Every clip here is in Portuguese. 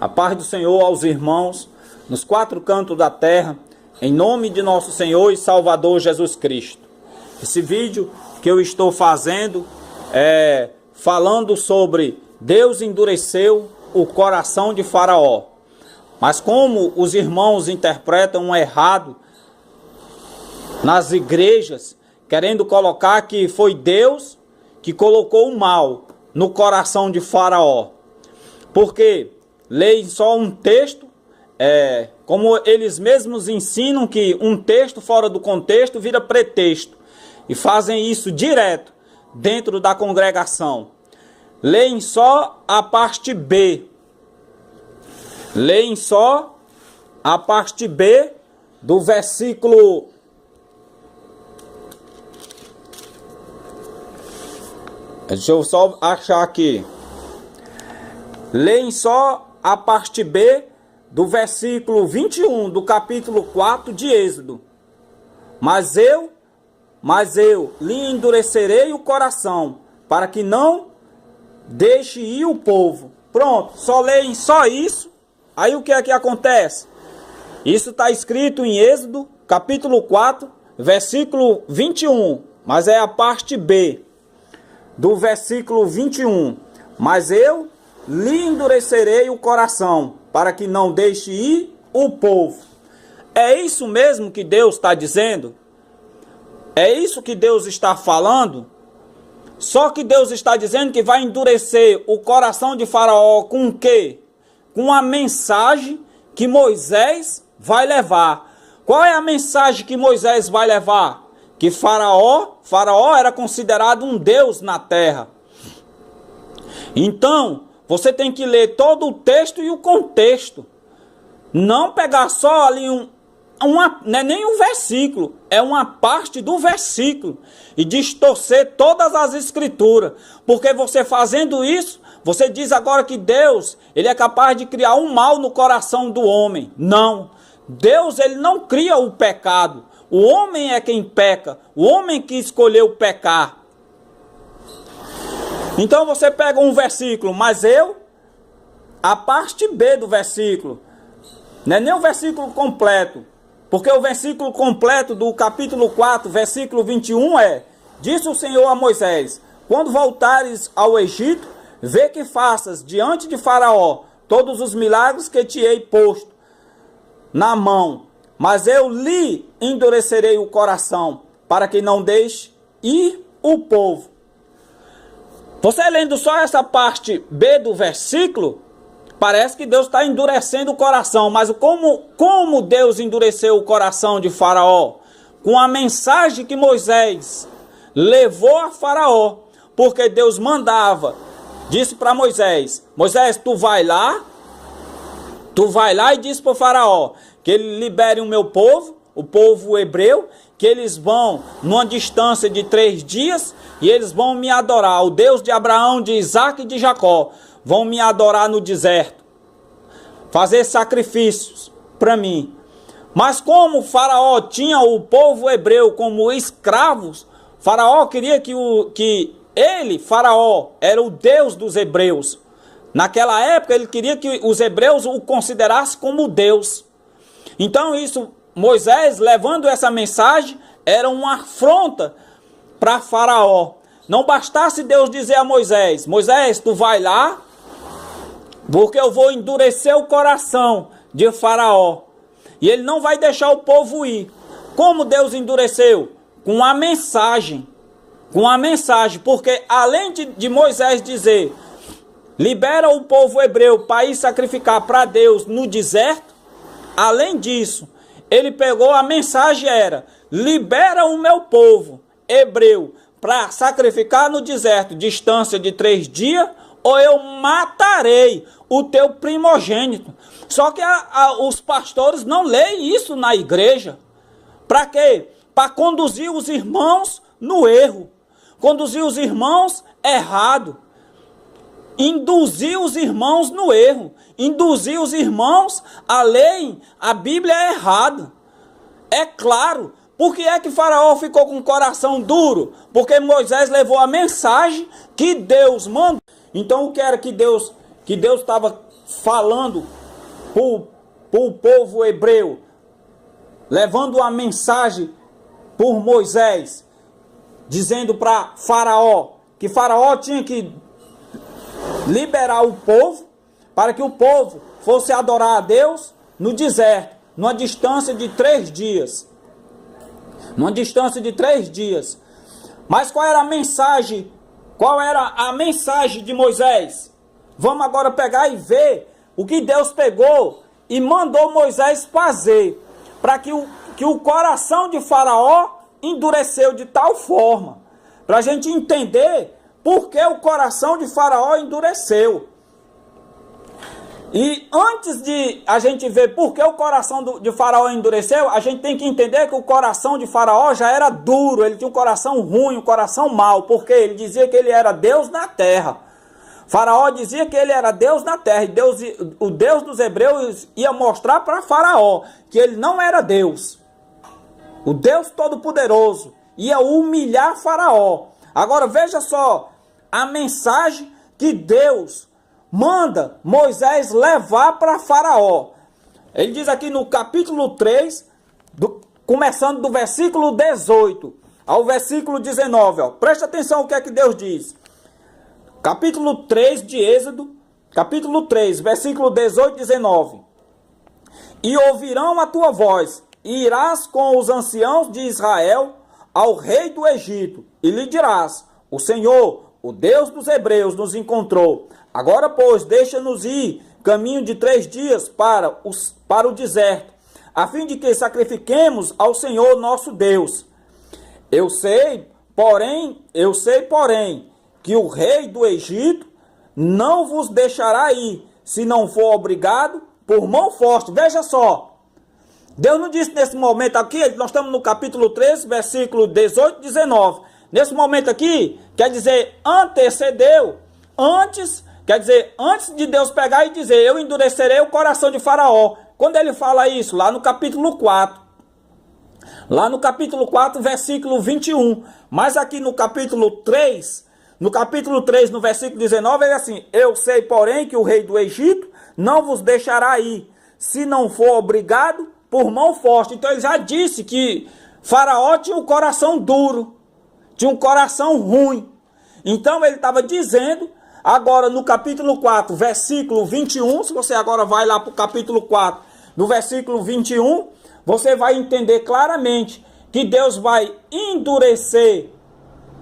A paz do Senhor aos irmãos nos quatro cantos da terra, em nome de nosso Senhor e Salvador Jesus Cristo. Esse vídeo que eu estou fazendo é falando sobre Deus endureceu o coração de Faraó. Mas como os irmãos interpretam errado nas igrejas, querendo colocar que foi Deus que colocou o mal no coração de Faraó. Porque leem só um texto, como eles mesmos ensinam que um texto fora do contexto vira pretexto. E fazem isso direto dentro da congregação. Leem só a parte B. Leem só a parte B do versículo... Deixa eu só achar aqui. Leem só a parte B do versículo 21 do capítulo 4 de Êxodo. Mas eu lhe endurecerei o coração, para que não deixe ir o povo. Pronto, só leem só isso. Aí o que é que acontece? Isso está escrito em Êxodo, capítulo 4, versículo 21. Mas é a parte B do versículo 21. Mas eu lhe endurecerei o coração, para que não deixe ir o povo. É isso mesmo que Deus está dizendo? É isso que Deus está falando? Só que Deus está dizendo que vai endurecer o coração de Faraó com o quê? Com a mensagem que Moisés vai levar. Qual é a mensagem que Moisés vai levar? Que Faraó era considerado um deus na terra. Então, você tem que ler todo o texto e o contexto. Não pegar só ali não é nem um versículo, é uma parte do versículo. E distorcer todas as escrituras. Porque você fazendo isso, você diz agora que Deus, ele é capaz de criar um mal no coração do homem. Não. Deus, ele não cria o pecado. O homem é quem peca. O homem que escolheu pecar. Então você pega um versículo, mas a parte B do versículo, não é nem o versículo completo, porque o versículo completo do capítulo 4, versículo 21 disse o Senhor a Moisés, quando voltares ao Egito, vê que faças diante de Faraó todos os milagres que te hei posto na mão, mas eu lhe endurecerei o coração, para que não deixe ir o povo. Você lendo só essa parte B do versículo, parece que Deus está endurecendo o coração. Mas como Deus endureceu o coração de Faraó? Com a mensagem que Moisés levou a Faraó. Porque Deus disse para Moisés, Moisés, tu vai lá e diz para o Faraó que ele libere o meu povo, o povo hebreu, que eles vão numa distância de 3 dias e eles vão me adorar. O Deus de Abraão, de Isaac e de Jacó vão me adorar no deserto, fazer sacrifícios para mim. Mas como Faraó tinha o povo hebreu como escravos, Faraó queria Faraó era o Deus dos hebreus. Naquela época ele queria que os hebreus o considerassem como Deus. Então Moisés, levando essa mensagem, era uma afronta para Faraó. Não bastasse Deus dizer a Moisés, Moisés, tu vai lá, porque eu vou endurecer o coração de Faraó. E ele não vai deixar o povo ir. Como Deus endureceu? Com a mensagem. Com a mensagem. Porque além de Moisés dizer, libera o povo hebreu para ir sacrificar para Deus no deserto, além disso, ele pegou a mensagem libera o meu povo hebreu para sacrificar no deserto, distância de 3 dias, ou eu matarei o teu primogênito. Só que os pastores não leem isso na igreja. Para quê? Para conduzir os irmãos no erro. Conduzir os irmãos errado. Induzir os irmãos no erro. Induzir os irmãos a lerem a Bíblia errada. É claro. Por que é que Faraó ficou com o coração duro? Porque Moisés levou a mensagem que Deus mandou. Então o que era que Deus estava falando para o povo hebreu, levando uma mensagem por Moisés, dizendo para Faraó que Faraó tinha que liberar o povo para que o povo fosse adorar a Deus no deserto, numa distância de 3 dias. Numa distância de 3 dias. Mas qual era a mensagem? Qual era a mensagem de Moisés? Vamos agora pegar e ver o que Deus pegou e mandou Moisés fazer, para que o coração de Faraó endureceu de tal forma, para a gente entender por que o coração de Faraó endureceu. E antes de a gente ver por que o coração de Faraó endureceu, a gente tem que entender que o coração de Faraó já era duro, ele tinha um coração ruim, um coração mau, porque ele dizia que ele era Deus na terra. Faraó dizia que ele era Deus na terra, e o Deus dos hebreus ia mostrar para Faraó que ele não era Deus. O Deus Todo-Poderoso ia humilhar Faraó. Agora veja só a mensagem que Deus manda Moisés levar para Faraó. Ele diz aqui no capítulo 3, começando do versículo 18 ao versículo 19. Ó. Presta atenção o que é que Deus diz. Capítulo 3 de Êxodo, capítulo 3, versículo 18 e 19. E ouvirão a tua voz, e irás com os anciãos de Israel ao rei do Egito, e lhe dirás: o Senhor, o Deus dos hebreus, nos encontrou. Agora, pois, deixa-nos ir caminho de 3 dias para o deserto, a fim de que sacrifiquemos ao Senhor nosso Deus. Eu sei, porém, que o rei do Egito não vos deixará ir, se não for obrigado por mão forte. Veja só, Deus não disse nesse momento aqui, nós estamos no capítulo 13, versículo 18 e 19. Nesse momento aqui, quer dizer, antecedeu, antes de Deus pegar e dizer: eu endurecerei o coração de Faraó. Quando ele fala isso? Lá no capítulo 4. Lá no capítulo 4, versículo 21. Mas aqui no capítulo 3, no versículo 19, ele é assim: eu sei, porém, que o rei do Egito não vos deixará ir, se não for obrigado por mão forte. Então ele já disse que Faraó tinha um coração duro, tinha um coração ruim. Então ele estava dizendo, agora no capítulo 4, versículo 21, se você agora vai lá para o capítulo 4, no versículo 21, você vai entender claramente que Deus vai endurecer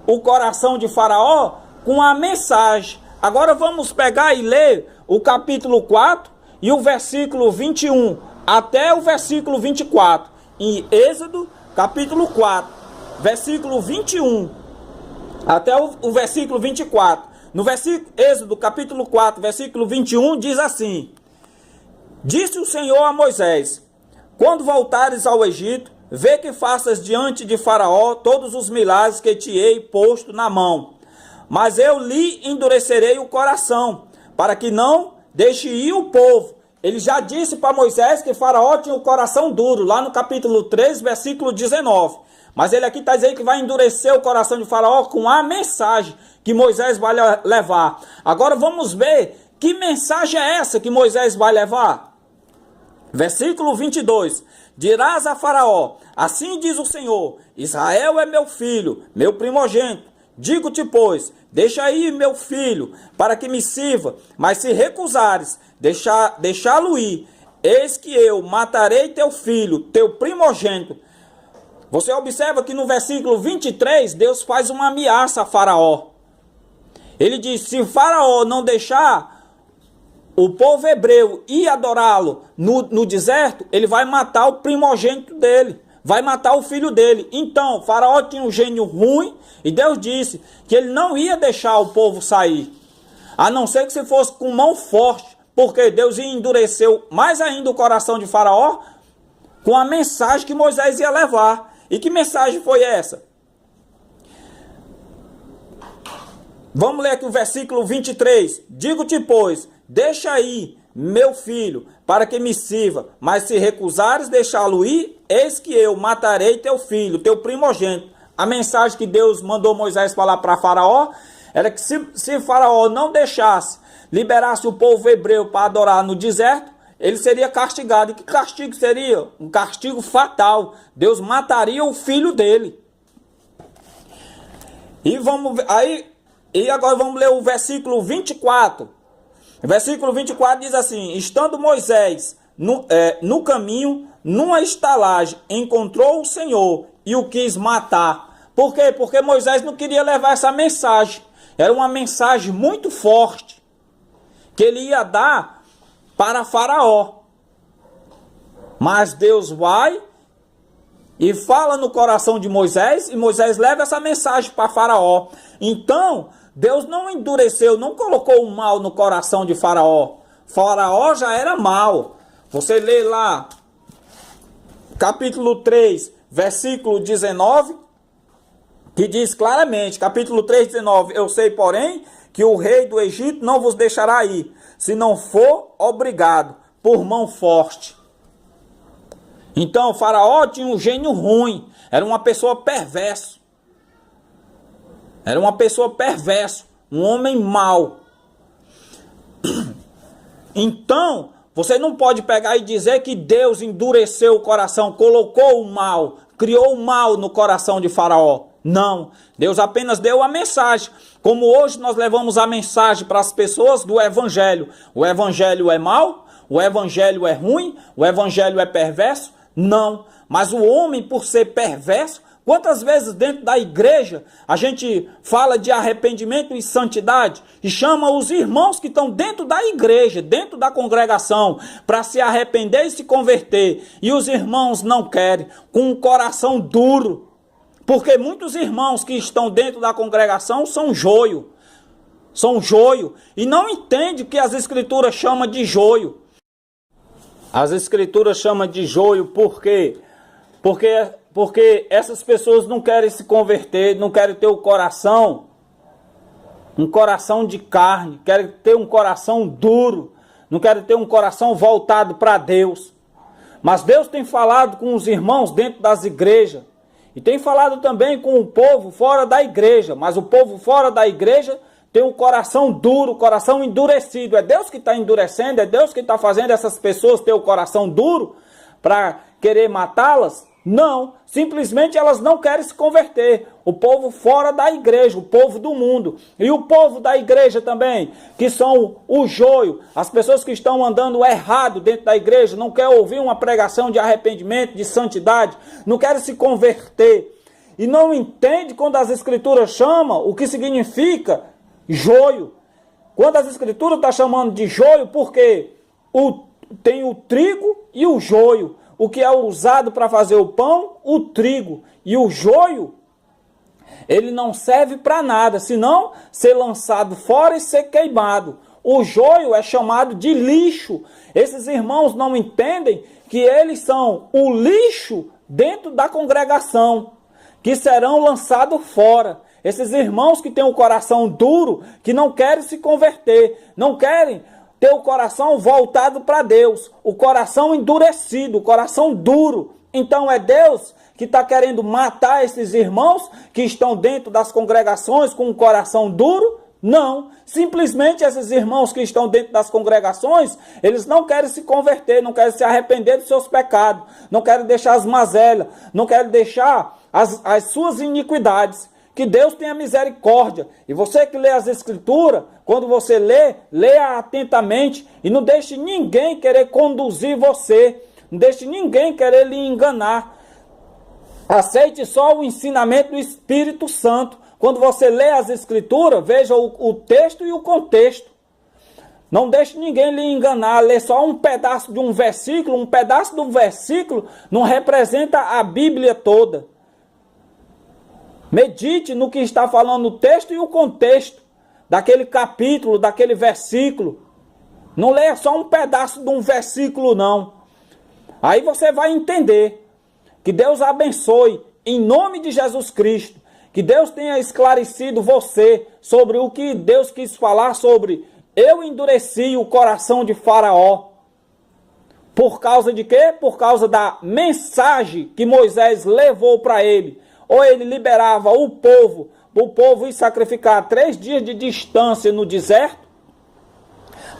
o coração de Faraó com a mensagem. Agora vamos pegar e ler o capítulo 4 e o versículo 21 até o versículo 24. Em Êxodo, capítulo 4, versículo 21 até o versículo 24. No versículo Êxodo, capítulo 4, versículo 21, diz assim: disse o Senhor a Moisés: quando voltares ao Egito, vê que faças diante de Faraó todos os milagres que te hei posto na mão. Mas eu lhe endurecerei o coração, para que não deixe ir o povo. Ele já disse para Moisés que Faraó tinha o coração duro, lá no capítulo 3, versículo 19. Mas ele aqui está dizendo que vai endurecer o coração de Faraó com a mensagem que Moisés vai levar. Agora vamos ver que mensagem é essa que Moisés vai levar. Versículo 22. Dirás a Faraó: assim diz o Senhor, Israel é meu filho, meu primogênito. Digo-te, pois, deixa aí meu filho, para que me sirva. Mas se recusares deixá-lo ir, eis que eu matarei teu filho, teu primogênito. Você observa que no versículo 23, Deus faz uma ameaça a Faraó. Ele diz: se Faraó não deixar o povo hebreu ir adorá-lo no deserto, ele vai matar o primogênito dele, vai matar o filho dele. Então, Faraó tinha um gênio ruim, e Deus disse que ele não ia deixar o povo sair, a não ser que se fosse com mão forte, porque Deus ia endurecer mais ainda o coração de Faraó com a mensagem que Moisés ia levar. E que mensagem foi essa? Vamos ler aqui o versículo 23. Digo-te, pois, deixa aí meu filho, para que me sirva. Mas se recusares deixá-lo ir, eis que eu matarei teu filho, teu primogênito. A mensagem que Deus mandou Moisés falar para Faraó era que se Faraó não deixasse, liberasse o povo hebreu para adorar no deserto, ele seria castigado. E que castigo seria? Um castigo fatal. Deus mataria o filho dele. E agora vamos ler o versículo 24. O versículo 24 diz assim: estando Moisés no caminho, numa estalagem, encontrou o Senhor e o quis matar. Por quê? Porque Moisés não queria levar essa mensagem. Era uma mensagem muito forte que ele ia dar para Faraó. Mas Deus vai e fala no coração de Moisés, e Moisés leva essa mensagem para Faraó. Então, Deus não endureceu, não colocou o mal no coração de Faraó. Faraó já era mal. Você lê lá, capítulo 3, versículo 19, que diz claramente, capítulo 3, 19, eu sei, porém, que o rei do Egito não vos deixará ir, se não for obrigado, por mão forte. Então, Faraó tinha um gênio ruim, era uma pessoa perversa. Era uma pessoa perversa, um homem mau. Então, você não pode pegar e dizer que Deus endureceu o coração, colocou o mal, criou o mal no coração de Faraó. Não, Deus apenas deu a mensagem. Como hoje nós levamos a mensagem para as pessoas do Evangelho. O Evangelho é mau? O Evangelho é ruim? O Evangelho é perverso? Não, mas o homem, por ser perverso, quantas vezes dentro da igreja a gente fala de arrependimento e santidade e chama os irmãos que estão dentro da igreja, dentro da congregação, para se arrepender e se converter. E os irmãos não querem, com um coração duro. Porque muitos irmãos que estão dentro da congregação são joio. São joio. E não entendem que as escrituras chamam de joio. As escrituras chamam de joio por quê? Porque essas pessoas não querem se converter, não querem ter um coração de carne, querem ter um coração duro, não querem ter um coração voltado para Deus. Mas Deus tem falado com os irmãos dentro das igrejas, e tem falado também com o povo fora da igreja, mas o povo fora da igreja tem um coração duro, coração endurecido. É Deus que está endurecendo, é Deus que está fazendo essas pessoas ter o coração duro para querer matá-las? Não, simplesmente elas não querem se converter. O povo fora da igreja, o povo do mundo. E o povo da igreja também, que são o joio, as pessoas que estão andando errado dentro da igreja, não querem ouvir uma pregação de arrependimento, de santidade, não querem se converter. E não entende quando as escrituras chamam o que significa joio. Quando as escrituras estão chamando de joio, porque tem o trigo e o joio. O que é usado para fazer o pão, o trigo. E o joio, ele não serve para nada, senão ser lançado fora e ser queimado. O joio é chamado de lixo. Esses irmãos não entendem que eles são o lixo dentro da congregação, que serão lançados fora. Esses irmãos que têm o coração duro, que não querem se converter, não querem ter o coração voltado para Deus, o coração endurecido, o coração duro. Então é Deus que está querendo matar esses irmãos que estão dentro das congregações com o coração duro? Não, simplesmente esses irmãos que estão dentro das congregações, eles não querem se converter, não querem se arrepender dos seus pecados, não querem deixar as mazelas, não querem deixar as suas iniquidades. Que Deus tenha misericórdia. E você que lê as escrituras, quando você leia atentamente e não deixe ninguém querer conduzir você, não deixe ninguém querer lhe enganar. Aceite só o ensinamento do Espírito Santo. Quando você lê as escrituras, veja o texto e o contexto. Não deixe ninguém lhe enganar, lê só um pedaço de um pedaço do versículo não representa a Bíblia toda. Medite no que está falando o texto e o contexto daquele capítulo, daquele versículo. Não leia só um pedaço de um versículo, não. Aí você vai entender. Que Deus abençoe em nome de Jesus Cristo. Que Deus tenha esclarecido você sobre o que Deus quis falar sobre eu endureci o coração de Faraó. Por causa de quê? Por causa da mensagem que Moisés levou para ele. Ou ele liberava o povo ia sacrificar 3 dias de distância no deserto,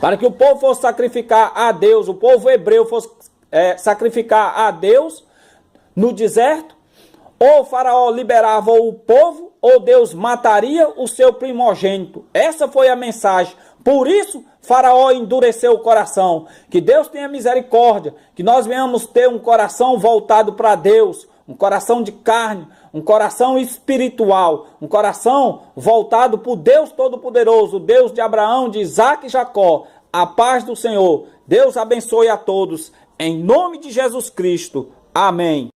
para que o povo fosse sacrificar a Deus, o povo hebreu fosse sacrificar a Deus no deserto, ou o faraó liberava o povo, ou Deus mataria o seu primogênito. Essa foi a mensagem. Por isso, faraó endureceu o coração. Que Deus tenha misericórdia, que nós venhamos ter um coração voltado para Deus, um coração de carne, um coração espiritual, um coração voltado para o Deus Todo-Poderoso, o Deus de Abraão, de Isaac e Jacó. A paz do Senhor. Deus abençoe a todos. Em nome de Jesus Cristo. Amém.